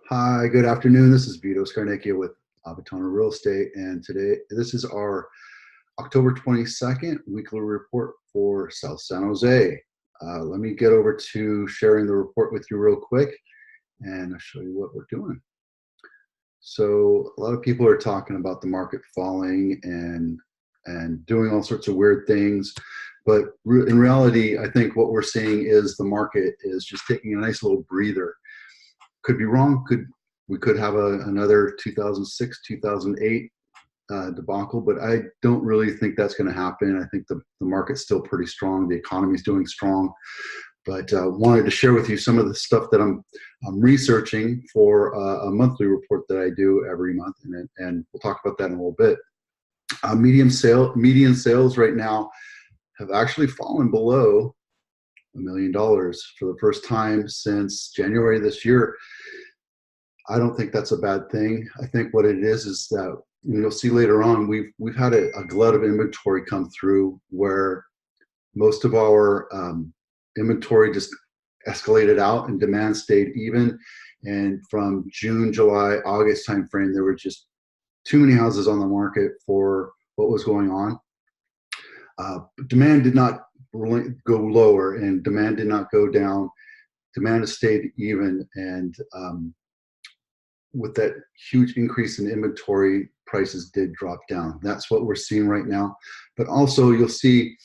Hi, good afternoon. This is Vito Scarnecchia with Abitano Real Estate, and today this is our October 22nd weekly report for South San Jose. Let me get over to sharing the report with you real quick, and I'll show you what we're doing. So a lot of people are talking about the market falling and doing all sorts of weird things, but in reality, I think what we're seeing is the market is just taking a nice little breather. Could be wrong. We could have another 2006, 2008 debacle, but I don't really think that's going to happen. I think the market's still pretty strong. The economy's doing strong, but wanted to share with you some of the stuff that I'm researching for a monthly report that I do every month, and we'll talk about that in a little bit. Median sales right now have actually fallen below $1 million for the first time since January this year. I don't think that's a bad thing. I think what it is that you'll see later on, we've had a glut of inventory come through where most of our inventory just escalated out and demand stayed even. And from June, July, August timeframe, there were just too many houses on the market for what was going on. Demand did not go lower and demand did not go down. Demand has stayed even, and with that huge increase in inventory, prices did drop down. That's what we're seeing right now. But also you'll see,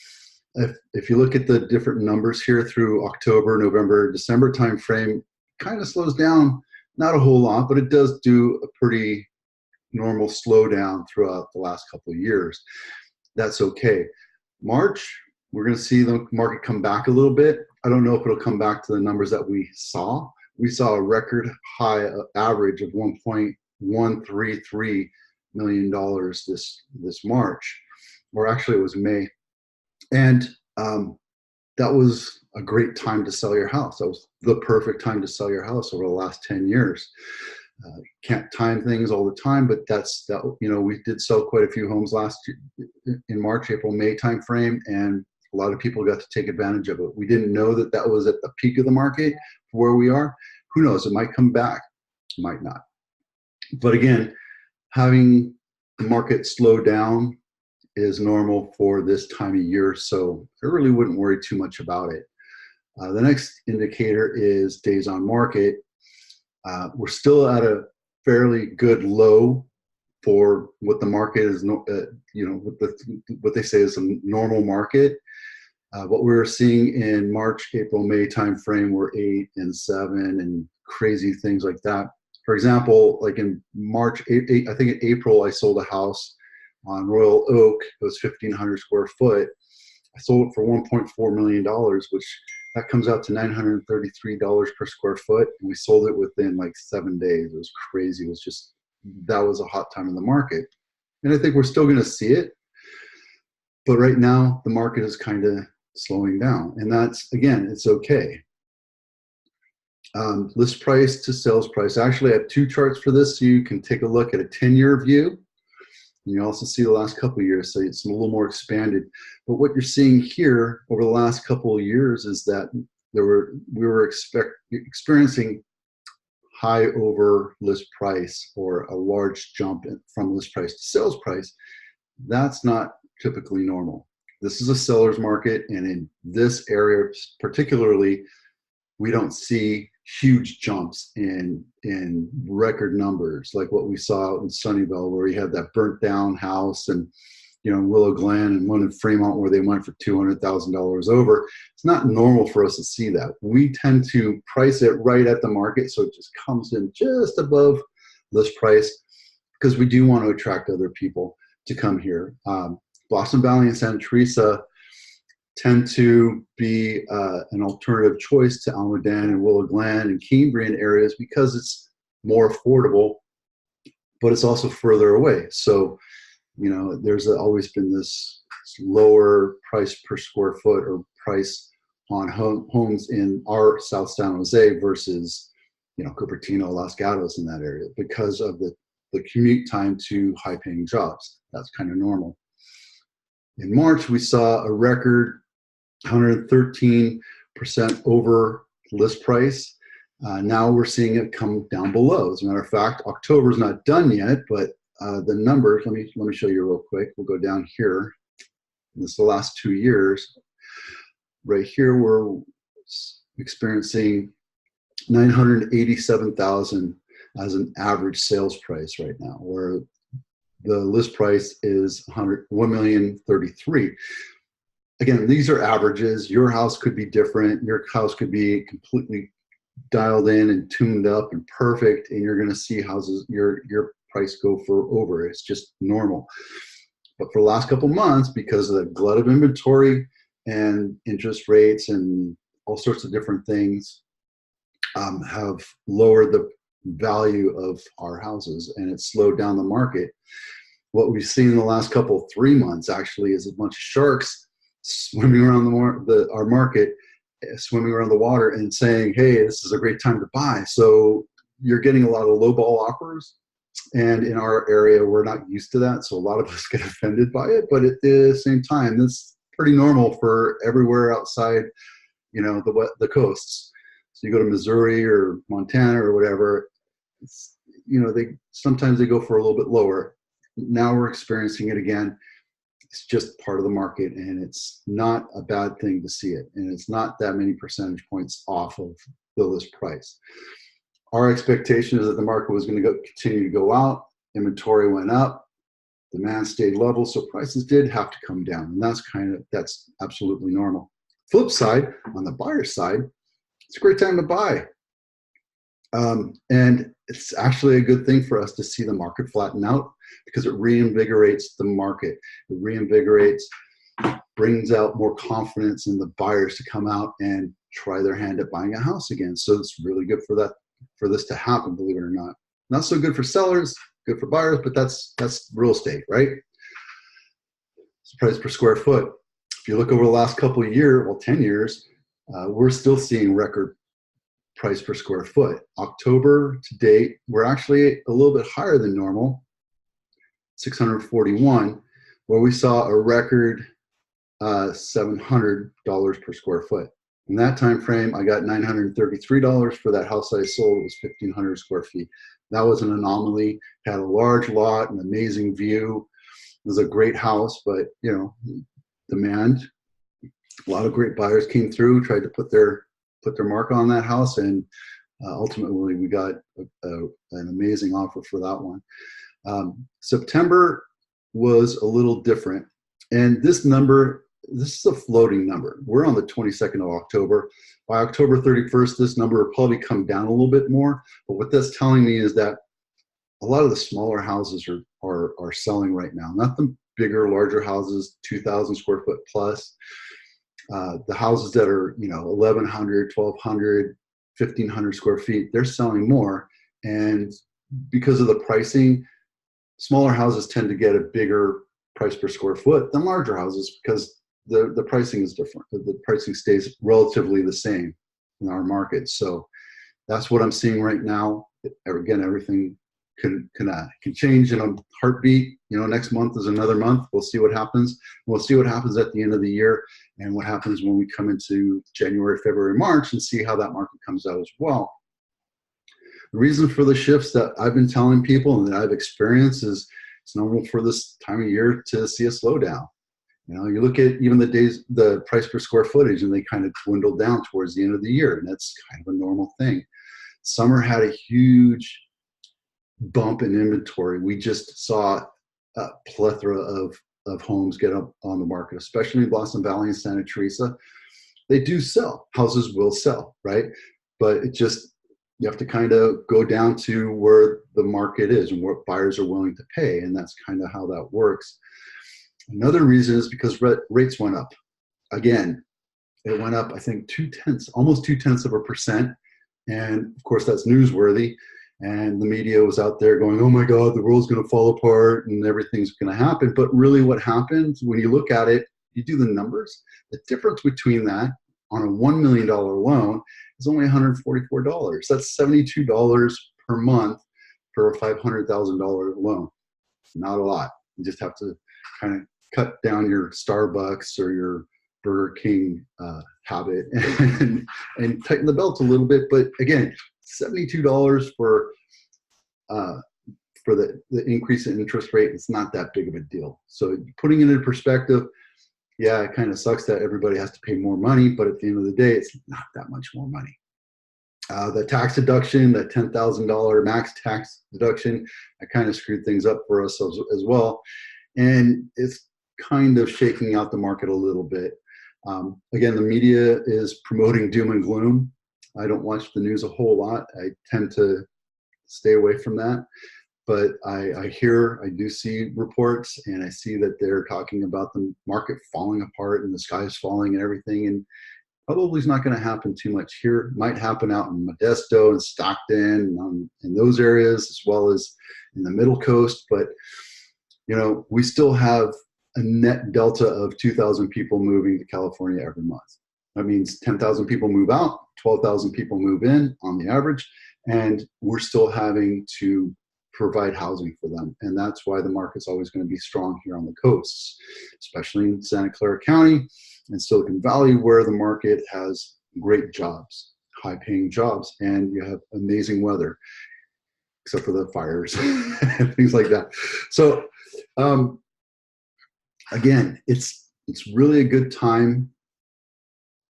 if you look at the different numbers here through October, November, December timeframe, kind of slows down, not a whole lot, but it does do a pretty normal slowdown throughout the last couple of years. That's okay. March, we're going to see the market come back a little bit. I don't know if it'll come back to the numbers that we saw. We saw a record high average of $1.133 million this March, or actually it was May. And that was a great time to sell your house. That was the perfect time to sell your house over the last 10 years. Can't time things all the time, but we did sell quite a few homes last year in March, April, May timeframe, and a lot of people got to take advantage of it. We didn't know that that was at the peak of the market for where we are. Who knows? It might come back, might not. But again, having the market slow down is normal for this time of year, so I really wouldn't worry too much about it. The next indicator is days on market. We're still at a fairly good low for what the market is, what they say is a normal market. What we were seeing in March, April, May timeframe were 8 and 7 and crazy things like that. For example, like in March, I think in April, I sold a house on Royal Oak. It was 1,500 square foot. I sold it for $1.4 million, which that comes out to $933 per square foot. And we sold it within like 7 days. It was crazy. That was a hot time in the market. And I think we're still going to see it. But right now, the market is kind of slowing down. And that's, again, it's okay. List price to sales price. Actually, I have two charts for this, so you can take a look at a 10-year view. And you also see the last couple of years, so it's a little more expanded. But what you're seeing here over the last couple of years is that we were experiencing high over list price, or a large jump from list price to sales price. That's not typically normal. This is a seller's market, and in this area particularly, we don't see huge jumps in record numbers like what we saw in Sunnyvale, where we had that burnt down house, and Willow Glen, and one in Fremont where they went for $200,000 over. It's not normal for us to see that. We tend to price it right at the market, so it just comes in just above list price, because we do want to attract other people to come here. Blossom Valley and Santa Teresa tend to be an alternative choice to Almaden and Willow Glen and Cambrian areas, because it's more affordable, but it's also further away. So, there's always been this lower price per square foot, or price on homes in our South San Jose versus, Cupertino, Los Gatos, in that area, because of the commute time to high-paying jobs. That's kind of normal. In March, we saw a record 113% over list price. Now we're seeing it come down below. As a matter of fact, October's not done yet, but the numbers, let me show you real quick. We'll go down here. This is the last 2 years. Right here, we're experiencing 987,000 as an average sales price right now, where the list price is 1,033,000. Again, these are averages. Your house could be different. Your house could be completely dialed in and tuned up and perfect, and you're going to see houses your price go for over. It's just normal. But for the last couple months, because of the glut of inventory and interest rates and all sorts of different things, have lowered the value of our houses, and it's slowed down the market. What we've seen in the last 3 months actually is a bunch of sharks swimming around our market, swimming around the water and saying, hey, this is a great time to buy. So you're getting a lot of lowball offers. And in our area, we're not used to that. So a lot of us get offended by it. But at the same time, it's pretty normal for everywhere outside, the coasts. So you go to Missouri or Montana or whatever, sometimes they go for a little bit lower. Now we're experiencing it again. It's just part of the market, and it's not a bad thing to see it. And it's not that many percentage points off of the list price. Our expectation is that the market was going to continue to go out. Inventory went up, demand stayed level, so prices did have to come down, and that's absolutely normal. Flip side, on the buyer side, it's a great time to buy. And it's actually a good thing for us to see the market flatten out, because it reinvigorates the market. It reinvigorates, brings out more confidence in the buyers to come out and try their hand at buying a house again. So it's really good for this to happen, believe it or not. Not so good for sellers, good for buyers, but that's real estate, right? It's price per square foot. If you look over the last couple of years, 10 years, we're still seeing record price per square foot. October to date, we're actually a little bit higher than normal, 641, where we saw a record $700 per square foot. In that time frame, I got $933 for that house I sold. It was 1,500 square feet. That was an anomaly. Had a large lot, an amazing view. It was a great house, but demand. A lot of great buyers came through, tried to put their mark on that house, and ultimately we got an amazing offer for that one. September was a little different, and this is a floating number. We're on the 22nd of October. By October 31st, this number will probably come down a little bit more, but what that's telling me is that a lot of the smaller houses are selling right now, not the bigger, larger houses, 2,000 square foot plus. The houses that are 1,100, 1,200, 1,500 square feet, they're selling more. And because of the pricing, smaller houses tend to get a bigger price per square foot than larger houses, because the pricing is different. The pricing stays relatively the same in our market. So that's what I'm seeing right now. Again, everything can change in a heartbeat. Next month is another month. We'll see what happens. We'll see what happens at the end of the year, and what happens when we come into January, February, March, and see how that market comes out as well. The reason for the shifts that I've been telling people and that I've experienced is it's normal for this time of year to see a slowdown. You look at even the price per square footage, and they kind of dwindle down towards the end of the year, and that's kind of a normal thing. Summer had a huge bump in inventory. We just saw a plethora of homes get up on the market, especially in Blossom Valley and Santa Teresa. They do sell. Houses will sell, right? But you have to kind of go down to where the market is and what buyers are willing to pay, and that's kind of how that works. Another reason is because rates went up. Again, it went up, I think, almost 0.2%. And of course, that's newsworthy. And the media was out there going, oh my God, the world's going to fall apart and everything's going to happen. But really what happened, when you look at it, you do the numbers, the difference between that on a $1 million loan is only $144. That's $72 per month for a $500,000 loan. Not a lot. You just have to kind of cut down your Starbucks or your Burger King habit and tighten the belt a little bit. But again, $72 for the increase in interest rate. It's not that big of a deal. So putting it in perspective, yeah, it kind of sucks that everybody has to pay more money, but at the end of the day, it's not that much more money. The tax deduction, that $10,000 max tax deduction, that kind of screwed things up for us as well. And it's kind of shaking out the market a little bit. Again, the media is promoting doom and gloom. I don't watch the news a whole lot. I tend to stay away from that. But I do see reports, and I see that they're talking about the market falling apart and the sky is falling and everything. And probably is not going to happen too much here. It might happen out in Modesto and Stockton, in those areas, as well as in the Middle Coast. But, we still have a net delta of 2,000 people moving to California every month. That means 10,000 people move out, 12,000 people move in on the average, and we're still having to provide housing for them. And that's why the market's always going to be strong here on the coasts, especially in Santa Clara County and Silicon Valley, where the market has great jobs, high-paying jobs, and you have amazing weather, except for the fires and things like that. So, again, it's really a good time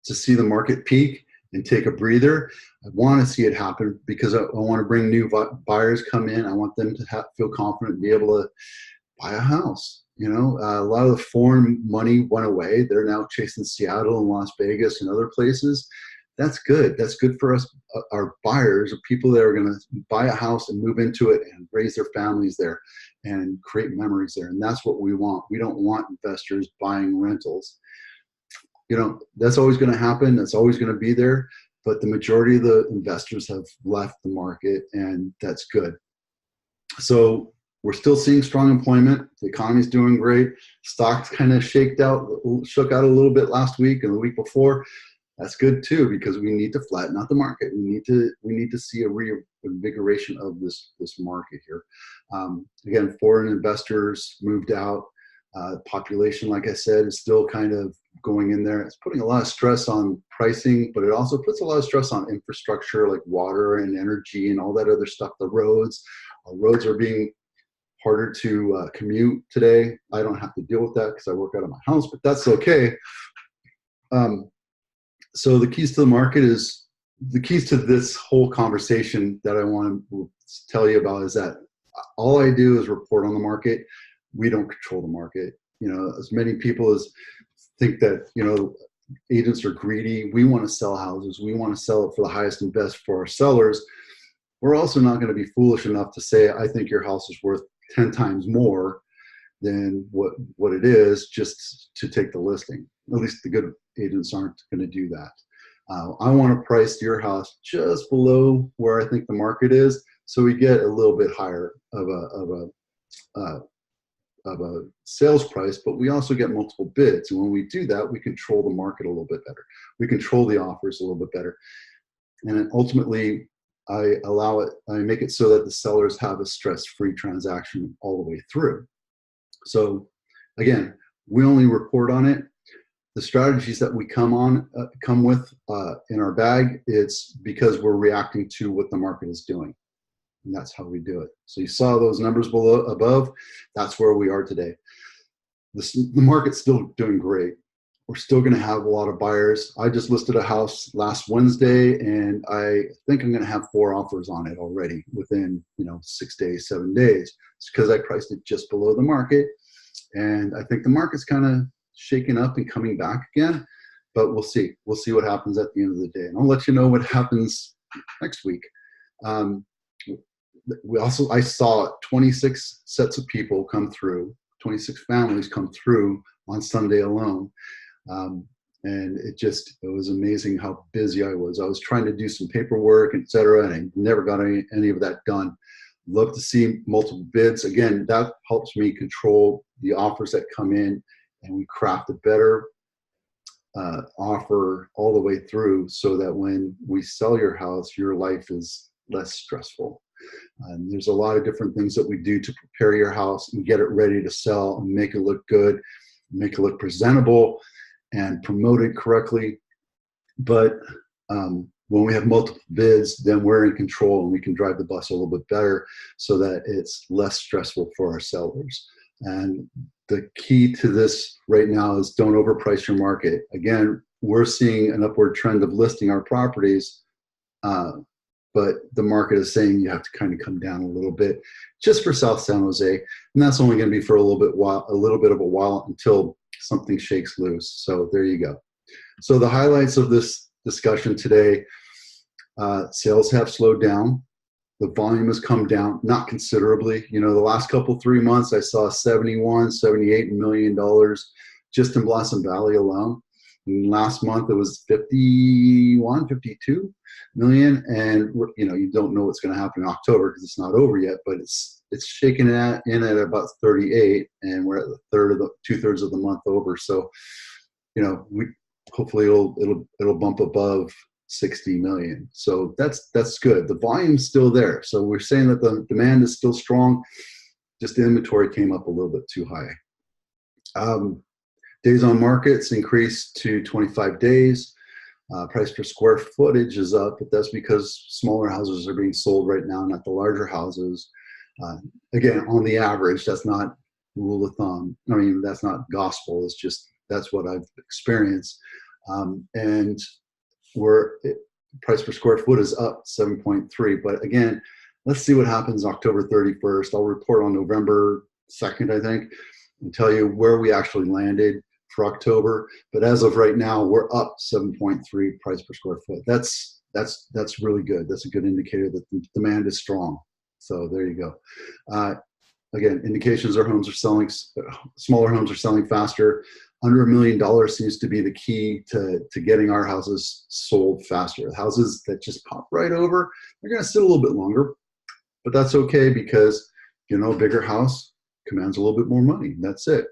to see the market peak and take a breather. I want to see it happen because I want to bring new buyers come in. I want them to feel confident and be able to buy a house. A lot of the foreign money went away. They're now chasing Seattle and Las Vegas and other places. That's good. That's good for us, our buyers, or people that are going to buy a house and move into it and raise their families there and create memories there. And that's what we want. We don't want investors buying rentals. That's always going to happen. That's always going to be there. But the majority of the investors have left the market, and that's good. So we're still seeing strong employment. The economy's doing great. Stocks kind of shook out a little bit last week and the week before. That's good too, because we need to flatten out the market. We need to see a reinvigoration of this market here. Again, foreign investors moved out. Population, like I said, is still kind of going in there. It's putting a lot of stress on pricing, but it also puts a lot of stress on infrastructure like water and energy and all that other stuff. Our roads are being harder to commute today. I don't have to deal with that because I work out of my house, but that's okay. So the keys to the market is the keys to this whole conversation that I want to tell you about is that all I do is report on the market. We don't control the market. As many people as think that, agents are greedy. We want to sell houses. We want to sell it for the highest and best for our sellers. We're also not going to be foolish enough to say, I think your house is worth 10 times more than what it is just to take the listing. At least the good agents aren't going to do that. I want to price your house just below where I think the market is, so we get a little bit higher of a sales price, but we also get multiple bids. And when we do that, we control the market a little bit better. We control the offers a little bit better. And then ultimately, I make it so that the sellers have a stress-free transaction all the way through. So again, we only report on it. The strategies that we come with in our bag, it's because we're reacting to what the market is doing. And that's how we do it. So you saw those numbers above. That's where we are today. The market's still doing great. We're still going to have a lot of buyers. I just listed a house last Wednesday, and I think I'm going to have 4 offers on it already within 6 days, 7 days. It's because I priced it just below the market, and I think the market's kind of shaking up and coming back again. But we'll see. We'll see what happens at the end of the day, and I'll let you know what happens next week. I saw 26 sets of people come through, 26 families come through on Sunday alone. And it was amazing how busy I was. I was trying to do some paperwork, et cetera, and I never got any of that done. Love to see multiple bids. Again, that helps me control the offers that come in, and we craft a better offer all the way through so that when we sell your house, your life is less stressful. There's a lot of different things that we do to prepare your house and get it ready to sell and make it look good, make it look presentable, and promote it correctly. But when we have multiple bids, then we're in control and we can drive the bus a little bit better so that it's less stressful for our sellers. And the key to this right now is don't overprice your market. Again, we're seeing an upward trend of listing our properties, but the market is saying you have to kind of come down a little bit just for South San Jose. And that's only going to be for a little bit of a while until something shakes loose. So there you go. So the highlights of this discussion today, sales have slowed down. The volume has come down, not considerably. You know, the last 3 months, I saw $78 million just in Blossom Valley alone. And last month, it was 52 million. And, you know, you don't know what's going to happen in October because it's not over yet, but it's shaking in at about 38, and we're at the two-thirds of the month over. So, you know, hopefully it'll bump above 60 million. So that's good. The volume's still there. So we're saying that the demand is still strong. Just the inventory came up a little bit too high. Days on markets increased to 25 days. Price per square footage is up, but that's because smaller houses are being sold right now, not the larger houses. Again, on the average, that's not rule of thumb. I mean, that's not gospel. It's just, that's what I've experienced. And price per square foot is up 7.3. But again, let's see what happens October 31st. I'll report on November 2nd, I think, and tell you where we actually landed for October. But as of right now, we're up 7.3 price per square foot. That's really good. That's a good indicator that the demand is strong. So there you go. Again, indications our homes are selling, smaller homes are selling faster. Under $1 million seems to be the key to getting our houses sold faster. Houses that just pop right over, they're going to sit a little bit longer, but that's okay because, you know, a bigger house commands a little bit more money. That's it.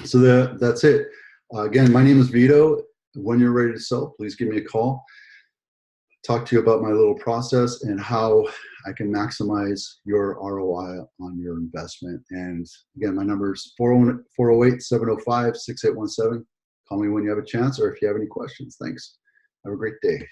So that's it. Again, my name is Vito. When you're ready to sell, please give me a call. Talk to you about my little process and how I can maximize your ROI on your investment. And again, my number is 408-705-6817. Call me when you have a chance or if you have any questions. Thanks. Have a great day.